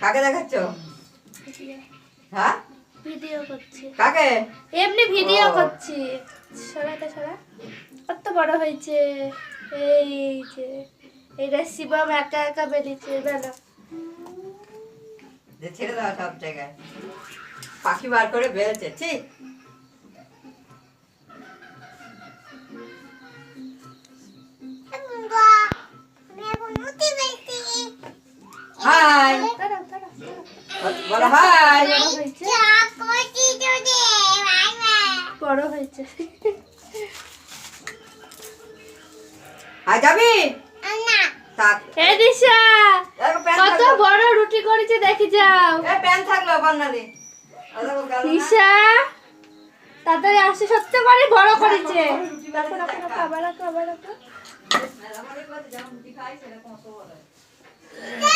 কাকে দেখাচ্ছ? হ্যাঁ ভিডিও করছি। কাকে? এমনি ভিডিও করছি। সরাটা সরা কত বড় হয়েছে। এই যে এটা শিবম একা একা বেরিয়েছে। বেলা যে ছেড়ে দাও সব জায়গায়, পাখি বার করে বেরোচ্ছে। ঠিক হাই বলো, হাই। বড় হয়েছে। হাই যাবি? থাক। এ দিশা দেখো প্যান কত থাকলো। বড় রুটি করেছে দেখি যাও। এ প্যান থাকলো বন্যালি। দিশা তাড়াতাড়ি আসে, সত্যি করে বড় করেছে। রাখো রাখো রাখো, আবার রাখো আবার রাখো। আমাদের কাছে যেমন রুটি খাই সেরকম অত বড়।